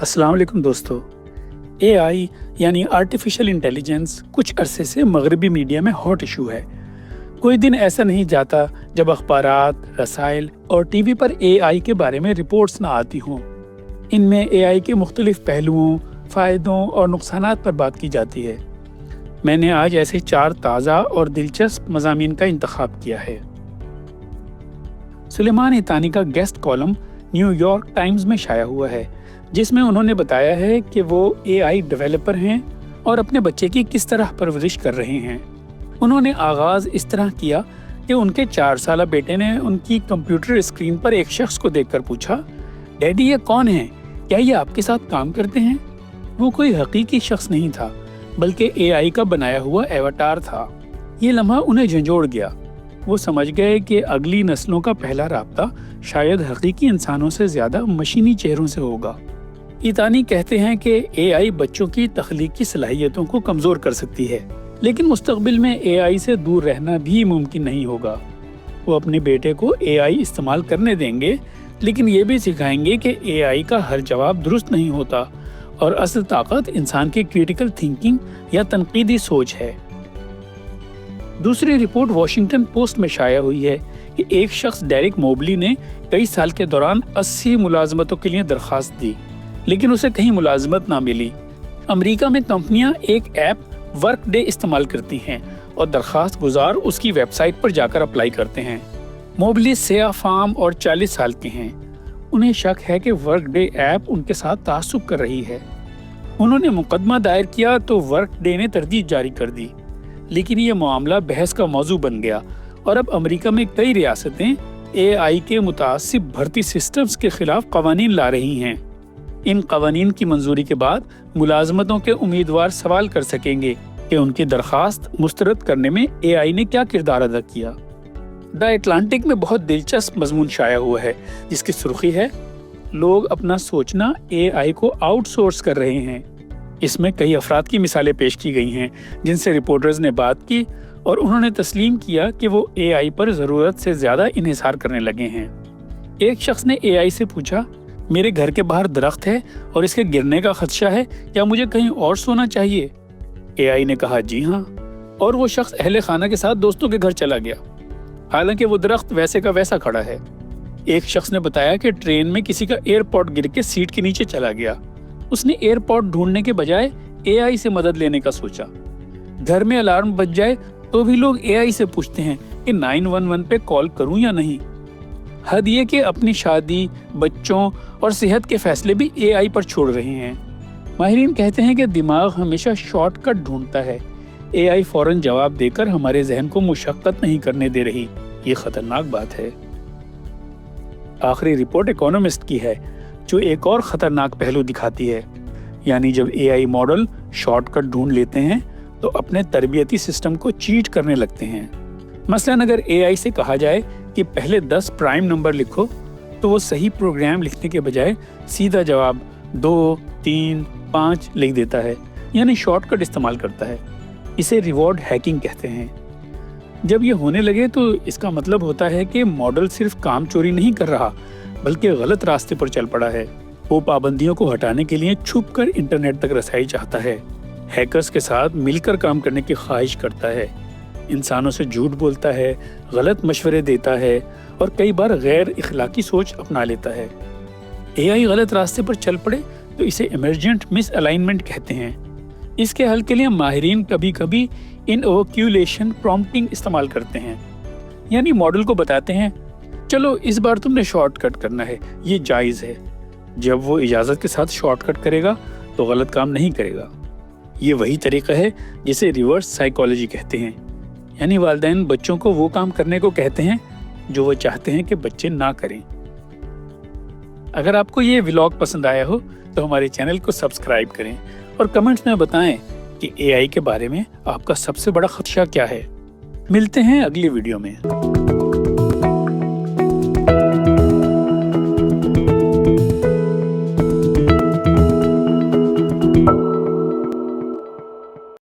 अस्सलाम वालेकुम दोस्तों। एआई यानी आर्टिफिशियल इंटेलिजेंस कुछ अरसे से मगरबी मीडिया में हॉट इशू है। कोई दिन ऐसा नहीं जाता जब अखबारात, रसाइल और टीवी पर एआई के बारे में रिपोर्ट्स ना आती हों। इनमें एआई के मुख्तलिफ पहलुओं, फ़ायदों और नुकसानात पर बात की जाती है। मैंने आज ऐसे 4 ताज़ा और दिलचस्प मज़ामीन का इंतखाब किया है। सुलेमान इतानी का गेस्ट कॉलम न्यूयॉर्क टाइम्स में शाया हुआ है, जिसमें उन्होंने बताया है कि वो एआई डेवलपर हैं और अपने बच्चे की किस तरह परवरिश कर रहे हैं। उन्होंने आगाज़ इस तरह किया कि उनके 4 साला बेटे ने उनकी कंप्यूटर स्क्रीन पर एक शख्स को देखकर पूछा, डैडी ये कौन है? क्या ये आपके साथ काम करते हैं? वो कोई हकीकी शख्स नहीं था, बल्कि एआई का बनाया हुआ एवाटार था। ये लम्हा उन्हें झंझोड़ गया। वो समझ गए कि अगली नस्लों का पहला राब्ता शायद हकीकी इंसानों से ज़्यादा मशीनी चेहरों से होगा। इतानी कहते हैं कि एआई बच्चों की तख्लीकी सलाहियतों को कमज़ोर कर सकती है, लेकिन मुस्तकबिल में एआई से दूर रहना भी मुमकिन नहीं होगा। वो अपने बेटे को एआई इस्तेमाल करने देंगे, लेकिन ये भी सिखाएंगे कि एआई का हर जवाब दुरुस्त नहीं होता और असल ताकत इंसान की क्रिटिकल थिंकिंग या तनकीदी सोच है। दूसरी रिपोर्ट वॉशिंगटन पोस्ट में शाया हुई है कि एक शख्स डेरिक मोबली ने कई साल के दौरान 80 मुलाजमतों के लिए दरख्वास्त दी, लेकिन उसे कहीं मुलाजमत ना मिली। अमेरिका में कंपनियां एक ऐप वर्क डे इस्तेमाल करती हैं और दरख्वास्त गुजार उसकी वेबसाइट पर जाकर अप्लाई करते हैं। मोबली सिया फार्म और 40 साल के हैं। उन्हें शक है कि वर्क डे ऐप उनके साथ तासुब कर रही है। उन्होंने मुकदमा दायर किया तो वर्क डे ने तरदीद जारी कर दी, लेकिन ये मामला बहस का मौजू बन गया और अब अमेरिका में कई रियासतें एआई के मुतासिब भर्ती सिस्टम्स के खिलाफ कवानीन ला रही हैं। इन कवानीन की मंजूरी के बाद मुलाजमतों के उम्मीदवार सवाल कर सकेंगे कि उनकी दरख्वास्त मुस्तरद करने में एआई ने क्या किरदार अदा किया। द अटलांटिक में बहुत दिलचस्प मजमून शाया हुआ है, जिसकी सुर्खी है, लोग अपना सोचना एआई को आउटसोर्स कर रहे हैं। इसमें कई अफराद की मिसालें पेश की गई हैं जिनसे रिपोर्टर्स ने बात की और उन्होंने तस्लीम किया कि वो एआई पर ज़रूरत से ज़्यादा इन्हिसार करने लगे हैं। एक शख्स ने एआई से पूछा, मेरे घर के बाहर दरख्त है और इसके गिरने का खदशा है, क्या मुझे कहीं और सोना चाहिए? एआई ने कहा जी हाँ, और वो शख्स अहले खाना के साथ दोस्तों के घर चला गया, हालांकि वो दरख्त वैसे का वैसा खड़ा है। एक शख्स ने बताया कि ट्रेन में किसी का एयरपॉड गिर के सीट के नीचे चला गया। उसने एयरपॉड ढूंढने के बजाय एआई से मदद लेने का सोचा। घर में अलार्म बज जाए तो भी लोग एआई से पूछते हैं कि 911 पे कॉल करूं या नहीं। हद ये कि अपनी शादी, बच्चों और सेहत के फैसले भी एआई पर छोड़ रहे हैं। माहिरीन कहते हैं कि दिमाग हमेशा शॉर्टकट ढूंढता है। एआई फौरन जवाब देकर हमारे जहन को मुशक्कत नहीं करने दे रही। ये खतरनाक बात है। आखिरी रिपोर्ट इकोनॉमिस्ट की है, जो एक और खतरनाक पहलू दिखाती है, यानी जब एआई मॉडल शॉर्टकट ढूंढ लेते हैं तो अपने तरबियती सिस्टम को चीट करने लगते हैं। मसलन अगर एआई से कहा जाए कि पहले 10 प्राइम नंबर लिखो, तो वो सही प्रोग्राम लिखने के बजाय सीधा जवाब 2, 3, 5 लिख देता है, यानी शॉर्टकट इस्तेमाल करता है। इसे रिवॉर्ड हैकिंग कहते हैं। जब ये होने लगे तो इसका मतलब होता है कि मॉडल सिर्फ काम चोरी नहीं कर रहा, बल्कि गलत रास्ते पर चल पड़ा है। वो पाबंदियों को हटाने के लिए छुपकर इंटरनेट तक रसाई चाहता है, हैकर्स के साथ मिलकर काम करने की ख्वाहिश करता है, इंसानों से झूठ बोलता है, गलत मशवरे देता है और कई बार गैर इखलाकी सोच अपना लेता है। एआई गलत रास्ते पर चल पड़े तो इसे इमरजेंट मिस अलाइनमेंट कहते हैं। इसके हल के लिए माहिरीन कभी कभी इनओक्यूलेशन प्रॉम्प्टिंग इस्तेमाल करते हैं, यानी मॉडल को बताते हैं, चलो इस बार तुमने शॉर्टकट करना है, ये जायज़ है। जब वो इजाज़त के साथ शॉर्टकट करेगा तो गलत काम नहीं करेगा। ये वही तरीका है जिसे रिवर्स साइकोलॉजी कहते हैं, यानी वालिदैन बच्चों को वो काम करने को कहते हैं जो वो चाहते हैं कि बच्चे ना करें। अगर आपको ये व्लॉग पसंद आया हो तो हमारे चैनल को सब्सक्राइब करें और कमेंट्स में बताएं कि एआई के बारे में आपका सबसे बड़ा खदशा क्या है। मिलते हैं अगली वीडियो में।